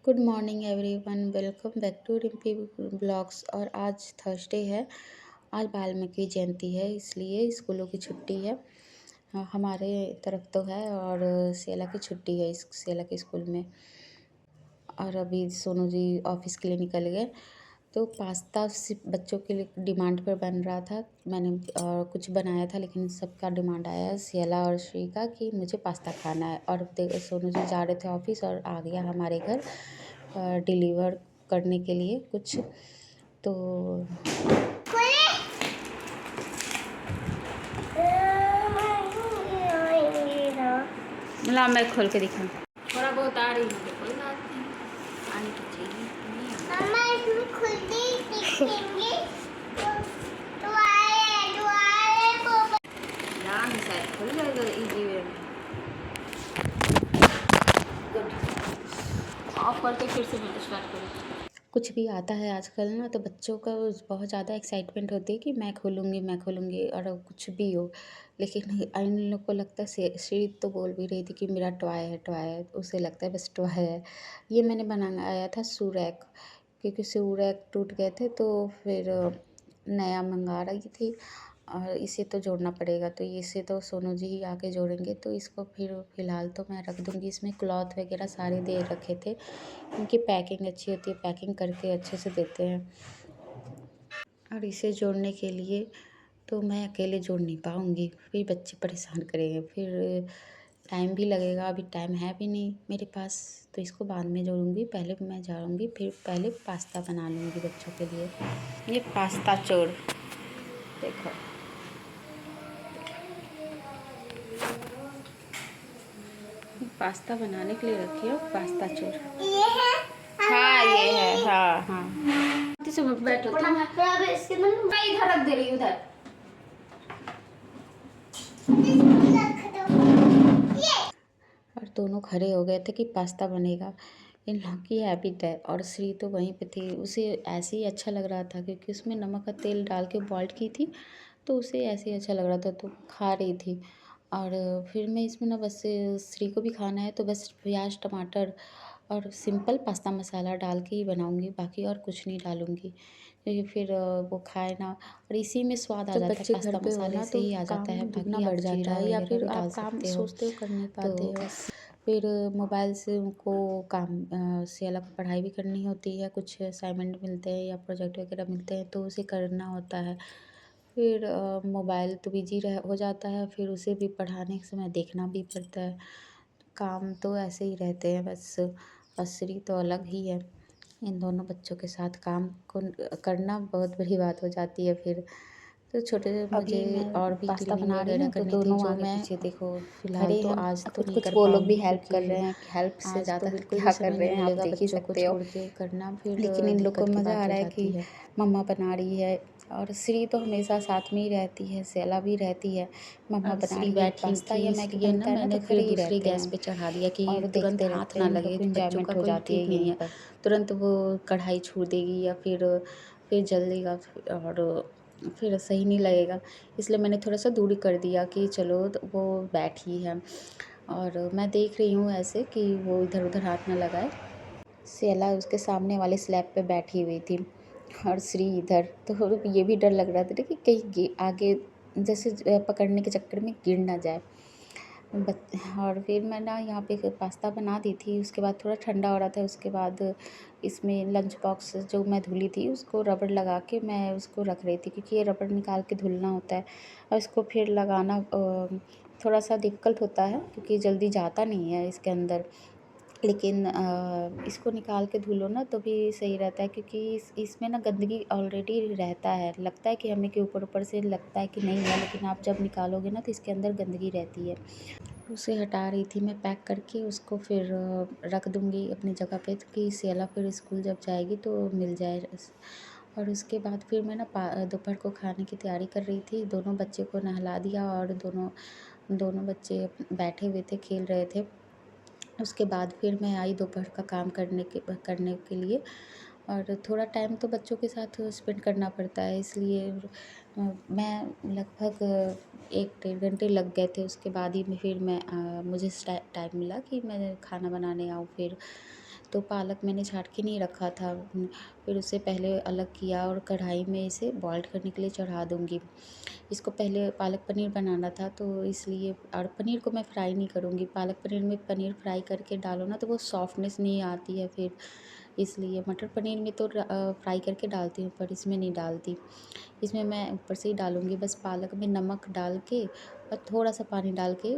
Good morning everyone, welcome back to Rimpi blogs. और आज Thursday है। आज वाल्मीकि जयंती है, इसलिए स्कूलों की छुट्टी है। हमारे तरफ तो है और सेला की छुट्टी है इस सेला के स्कूल में। और अभी सोनू जी ऑफिस के लिए निकल गए। तो पास्ता सिर्फ बच्चों के लिए डिमांड पर बन रहा था। मैंने कुछ बनाया था, लेकिन सबका डिमांड आया सेला और श्री का कि मुझे पास्ता खाना है। और सोनू जी जा रहे थे ऑफिस और आ गया हमारे घर डिलीवर करने के लिए कुछ। तो ला मैं खोल के दिखा, थोड़ा बहुत आ रही है तो कोई बात नहीं, आनी तो चाहिए। मम्मा इसमें खुद ही दिखेंगे तो आए वो यहाँ से शायद खुल जाएगा इजी वे में। गुड, ऑफ करके फिर से मैं स्टार्ट करूँ। कुछ भी आता है आजकल ना, तो बच्चों का बहुत ज़्यादा एक्साइटमेंट होती है कि मैं खोलूँगी और कुछ भी हो। लेकिन इन लोग को लगता है, श्री तो बोल भी रही थी कि मेरा टॉय है, उसे लगता है बस टॉय है। ये मैंने बनाया था शू रैक, क्योंकि शू रैक टूट गए थे तो फिर नया मंगा रही थी। और इसे तो जोड़ना पड़ेगा, तो इसे तो सोनू जी ही आके जोड़ेंगे। तो इसको फिर फ़िलहाल तो मैं रख दूँगी। इसमें क्लॉथ वगैरह सारे दे रखे थे, इनकी पैकिंग अच्छी होती है, पैकिंग करके अच्छे से देते हैं। और इसे जोड़ने के लिए तो मैं अकेले जोड़ नहीं पाऊँगी, फिर बच्चे परेशान करेंगे, फिर टाइम भी लगेगा। अभी टाइम है भी नहीं मेरे पास, तो इसको बाद में जोड़ूँगी। पहले मैं जाऊँगी, फिर पहले पास्ता बना लूँगी बच्चों के लिए। ये पास्ता चोर देखो, पास्ता बनाने के लिए रखी हो पास्ता चोर। ये है। हाँ ये है, हाँ हाँ। बैठो तो इसके अंदर मैं इधर रख दे रही हूँ, उधर। रख दो ये। और दोनों खड़े हो गए थे कि पास्ता बनेगा। इन लोग की हैबिट है। और श्री तो वहीं पे थी, उसे ऐसे ही अच्छा लग रहा था क्योंकि उसमें नमक का तेल डाल के बॉइल्ड की थी, तो उसे ऐसे ही अच्छा लग रहा था तो खा रही थी। और फिर मैं इसमें ना बस श्री को भी खाना है तो बस प्याज टमाटर और सिंपल पास्ता मसाला डाल के ही बनाऊँगी, बाकी और कुछ नहीं डालूँगी, क्योंकि फिर वो खाए ना। और इसी में स्वाद आ जब जाता है, बच्चे घर पास्ता पे हो मसाले ना से तो ही आ काम जाता है। दुगना बाकी आप बढ़ जाता जीरा है, या वगैरह फिर भी डाल आप काम सकते हो। सोचते हो कर नहीं तो पाते हो। फिर मोबाइल से उनको काम से अलग पढ़ाई भी करनी होती है, कुछ असाइनमेंट मिलते हैं या प्रोजेक्ट वगैरह मिलते हैं तो उसे करना होता है। फिर मोबाइल तो बिजी रह हो जाता है, फिर उसे भी पढ़ाने के समय देखना भी पड़ता है। काम तो ऐसे ही रहते हैं बस। असरी तो अलग ही है। इन दोनों बच्चों के साथ काम को करना बहुत बड़ी बात हो जाती है फिर। तो छोटे मुझे अभी और मैं भी पास्ता क्लीनिंग बना रही वगैरह हूँ तो करनी थी, दोनों जो आगे मैं पीछे देखो फ़िलहाल खड़े तो हैं। आज तो कुछ नहीं कुछ कर वो लोग भी पाऊँगी, हेल्प कर क्योंकि रहे हैं कि हेल्प से आज तो ज़्यादा बिल्कुल भी क्या कर समय रहे नहीं हैं आप मिलेगा देख ही बच्चों को सकते हो। छोड़ के करना, फिर लेकिन इन लोग को दिक्कत की मज़ा आ बात हो रहा है जाती कि है। मम्मा बना रही है और श्री तो हमेशा साथ में ही रहती है, सेला भी रहती है। मम्मा और बना श्री रही है, बैठी पास्ता थी या मैगी इसलिए ना बनता है ना तो मैंने फिर खड़े ही दूसरी रहते गैस हैं पे चढ़ा दिया कि और तुरंत देखते हाथ रहते ना हैं। इन लोग लगे, को बच्चों का इंजॉयमेंट हो कोई जाती है ठीक नहीं यहीं है। पर। तुरंत वो कढ़ाई छोड़ देगी या फिर जल देगा और फिर सही नहीं लगेगा। इसलिए मैंने थोड़ा सा दूरी कर दिया कि चलो तो वो बैठी है और मैं देख रही हूँ ऐसे कि वो इधर उधर हाथ ना लगाए। सेला उसके सामने वाले स्लैब पे बैठी हुई थी और श्री इधर। तो ये भी डर लग रहा था कि कहीं आगे जैसे पकड़ने के चक्कर में गिर ना जाए। और फिर मैं ना यहाँ पे पास्ता बना दी थी, उसके बाद थोड़ा ठंडा हो रहा था। उसके बाद इसमें लंच बॉक्स जो मैं धुली थी उसको रबड़ लगा के मैं उसको रख रही थी, क्योंकि ये रबड़ निकाल के धुलना होता है और इसको फिर लगाना थोड़ा सा डिफ़िकल्ट होता है, क्योंकि जल्दी जाता नहीं है इसके अंदर। लेकिन इसको निकाल के धुलो ना तो भी सही रहता है, क्योंकि इसमें ना गंदगी ऑलरेडी रहता है। लगता है कि हमें कि ऊपर से लगता है कि नहीं है, लेकिन आप जब निकालोगे ना तो इसके अंदर गंदगी रहती है। उसे हटा रही थी मैं पैक करके, उसको फिर रख दूँगी अपनी जगह पे, तो कि सेला फिर स्कूल जब जाएगी तो मिल जाए। और उसके बाद फिर मैं ना दोपहर को खाने की तैयारी कर रही थी। दोनों बच्चे को नहला दिया और दोनों दोनों बच्चे बैठे हुए थे, खेल रहे थे। उसके बाद फिर मैं आई दोपहर का काम करने के लिए। और थोड़ा टाइम तो बच्चों के साथ स्पेंड करना पड़ता है, इसलिए मैं लगभग 1 डेढ़ घंटे लग गए थे। उसके बाद ही फिर मुझे टाइम मिला कि मैं खाना बनाने आऊँ फिर। तो पालक मैंने छाँट के नहीं रखा था। फिर उसे पहले अलग किया और कढ़ाई में इसे बॉइल्ड करने के लिए चढ़ा दूँगी। इसको पहले पालक पनीर बनाना था तो इसलिए, और पनीर को मैं फ्राई नहीं करूँगी। पालक पनीर में पनीर फ्राई करके डालो ना तो वो सॉफ्टनेस नहीं आती है फिर, इसलिए मटर पनीर में तो फ्राई करके डालती हूँ, पर इसमें नहीं डालती। इसमें मैं ऊपर से ही डालूँगी, बस पालक में नमक डाल के और थोड़ा-सा पानी डाल के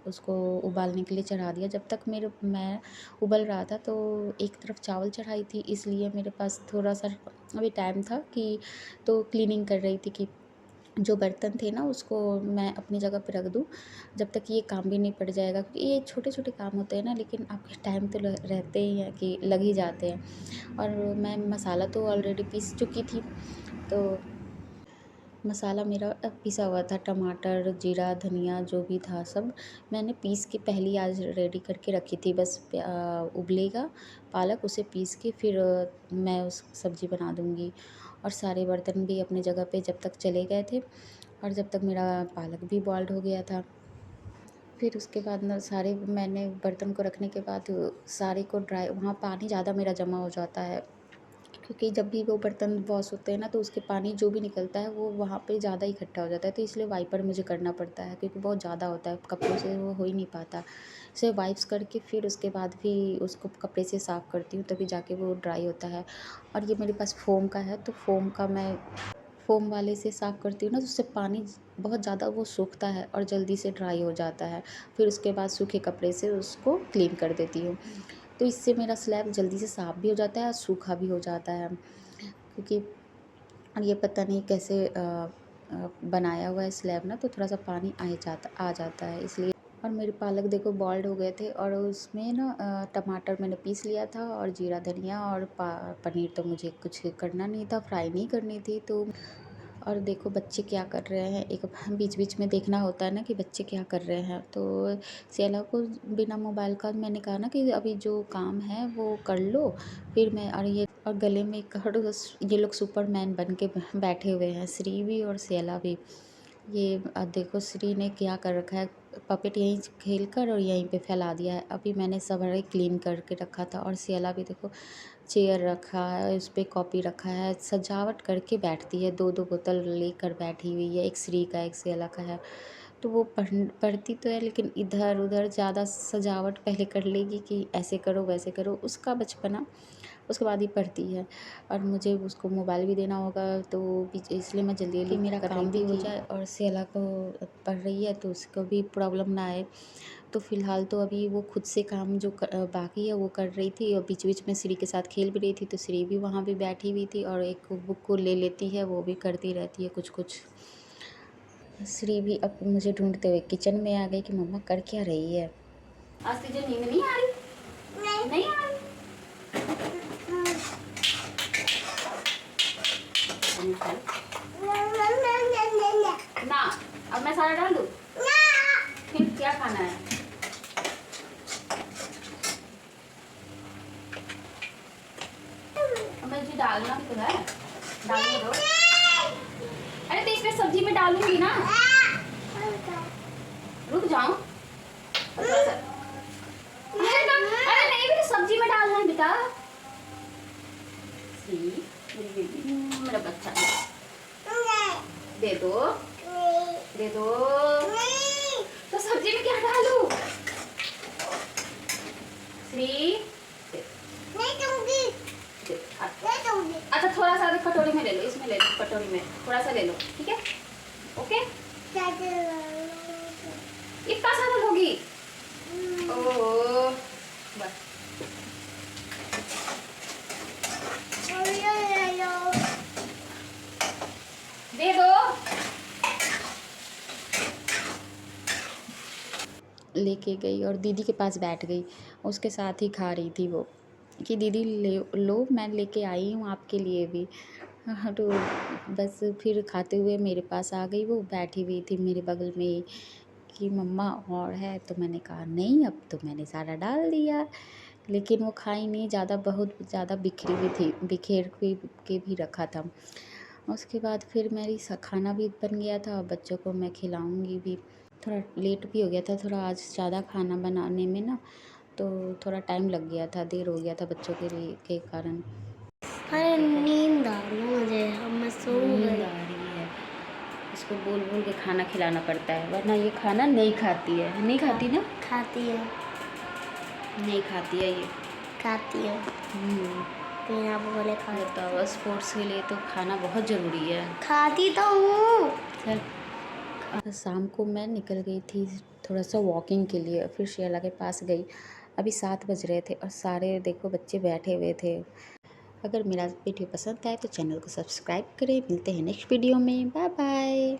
उसको उबालने के लिए चढ़ा दिया। जब तक मैं उबल रहा था तो एक तरफ चावल चढ़ाई थी, इसलिए मेरे पास थोड़ा-सा अभी टाइम था कि, तो क्लीनिंग कर रही थी कि जो बर्तन थे ना उसको मैं अपनी जगह पे रख दूँ, जब तक ये काम भी नहीं पड़ जाएगा। क्योंकि ये छोटे-छोटे काम होते हैं ना, लेकिन आपके टाइम तो ल रहते ही हैं कि लग ही जाते हैं। और मैं मसाला तो ऑलरेडी पीस चुकी थी, तो मसाला मेरा पिसा हुआ था। टमाटर, जीरा, धनिया जो भी था सब मैंने पीस के पहले ही आज रेडी करके रखी थी। बस उबलेगा पालक, उसे पीस के फिर मैं उस सब्ज़ी बना दूँगी। और सारे बर्तन भी अपनी जगह पे जब तक चले गए थे और जब तक मेरा पालक भी बॉइल्ड हो गया था। फिर उसके बाद ना सारे मैंने बर्तन को रखने के बाद सारे को ड्राई, वहाँ पानी ज़्यादा मेरा जमा हो जाता है। क्योंकि जब भी वो बर्तन वॉश होते हैं ना तो उसके पानी जो भी निकलता है वो वहाँ पे ज़्यादा इकट्ठा हो जाता है, तो इसलिए वाइपर मुझे करना पड़ता है क्योंकि बहुत ज़्यादा होता है, कपड़ों से वो हो ही नहीं पाता। इसे वाइप्स करके फिर उसके बाद भी उसको कपड़े से साफ़ करती हूँ, तभी जाके वो ड्राई होता है। और ये मेरे पास फ़ोम का है, तो फ़ोम वाले से साफ़ करती हूँ ना तो उससे पानी बहुत ज़्यादा वो सूखता है और जल्दी से ड्राई हो जाता है। फिर उसके बाद सूखे कपड़े से उसको क्लीन कर देती हूँ। तो इससे मेरा स्लैब जल्दी से साफ़ भी हो जाता है और सूखा भी हो जाता है। क्योंकि ये पता नहीं कैसे बनाया हुआ है स्लैब ना, तो थोड़ा-सा पानी आ जाता है इसलिए। और मेरे पालक देखो बॉइल्ड हो गए थे और उसमें ना टमाटर मैंने पीस लिया था और जीरा, धनिया और पनीर तो मुझे कुछ करना नहीं था, फ्राई नहीं करनी थी तो। और देखो बच्चे क्या कर रहे हैं, एक बीच-बीच में देखना होता है ना कि बच्चे क्या कर रहे हैं। तो सियाला को बिना मोबाइल का मैंने कहा ना कि अभी जो काम है वो कर लो, फिर मैं, और ये और गले में खड़ूस, ये लोग सुपरमैन बन के बैठे हुए हैं, श्री भी और सियाला भी। ये देखो श्री ने क्या कर रखा है, पपेट यहीं खेल कर और यहीं पे फैला दिया है। अभी मैंने सबरे क्लीन करके रखा था। और सियाला भी देखो चेयर रखा है, उस पे कॉपी रखा है, सजावट करके बैठती है, 2-2 बोतल लेकर बैठी हुई है, एक श्री का, एक सियाला का है। तो वो पढ़ती तो है लेकिन इधर-उधर ज़्यादा सजावट पहले कर लेगी कि ऐसे करो, वैसे करो, उसका बचपना, उसके बाद ही पढ़ती है। और मुझे उसको मोबाइल भी देना होगा तो इसलिए मैं जल्दी-जल्दी मेरा काम भी हो जाए और सियाला को पढ़ रही है तो उसको भी प्रॉब्लम ना आए। तो फ़िलहाल तो अभी वो खुद से काम जो बाकी है वो कर रही थी और बीच-बीच में श्री के साथ खेल भी रही थी, तो श्री भी वहाँ पे बैठी हुई थी और एक बुक को ले लेती है, वो भी करती रहती है कुछ-कुछ। श्री भी अब मुझे ढूँढते हुए किचन में आ गई कि मम्मा कर क्या रही है? आज तुझे नींद नहीं आ रही? नहीं नहीं आ रही? ना, अब मैं सारा डाल दूँ? फिर क्या खाना है? अब मुझे डालना भी तो है, डालने दो। अरे तो इसमें सब्जी में डालूंगी ना, रुक जाओ। थोड़ा सा, अरे नहीं बेटा, सब्जी में डालना है बेटा। सी, मेरी बेबी, मेरा बच्चा, दे दो, दे दो। तो सब्जी में क्या डालूं? श्री, अच्छा थोड़ा सा कटोरी में ले लो, इसमें ले लो, कटोरी में थोड़ा सा ले लो, ठीक है? ओके, इतना सारा लोगी? ओह बस, दे दो। लेके गई और दीदी के पास बैठ गई, उसके साथ ही खा रही थी वो, कि दीदी ले लो, मैं लेके आई हूँ आपके लिए भी। हाँ, तो बस फिर खाते हुए मेरे पास आ गई, वो बैठी हुई थी मेरे बगल में ही कि मम्मा और है, तो मैंने कहा नहीं, अब तो मैंने सारा डाल दिया। लेकिन वो खाई नहीं, ज़्यादा बहुत ज़्यादा बिखरी हुई थी, बिखेर के भी रखा था। उसके बाद फिर मेरी खाना भी बन गया था और बच्चों को मैं खिलाऊंगी भी। थोड़ा लेट भी हो गया था, थोड़ा आज ज़्यादा खाना बनाने में ना, तो थोड़ा टाइम लग गया था, देर हो गया था बच्चों के कारण। अरे नींद आ रही है मुझे, अब मैं सो नींद गई। आ रही है, इसको बोल बोल के खाना खिलाना पड़ता है, वरना ये खाना नहीं खाती है। नहीं खाती ना? खाती है, नहीं खाती है ये। खाती है, बिना बोले खा बताओ, स्पोर्ट्स के लिए तो खाना बहुत ज़रूरी है। खाती तो हूँ। चल, शाम को मैं निकल गई थी थोड़ा सा वॉकिंग के लिए, फिर शेला के पास गई। अभी 7 बज रहे थे और सारे देखो बच्चे बैठे हुए थे। अगर मेरा वीडियो पसंद आए तो चैनल को सब्सक्राइब करें। मिलते हैं नेक्स्ट वीडियो में। Bye bye.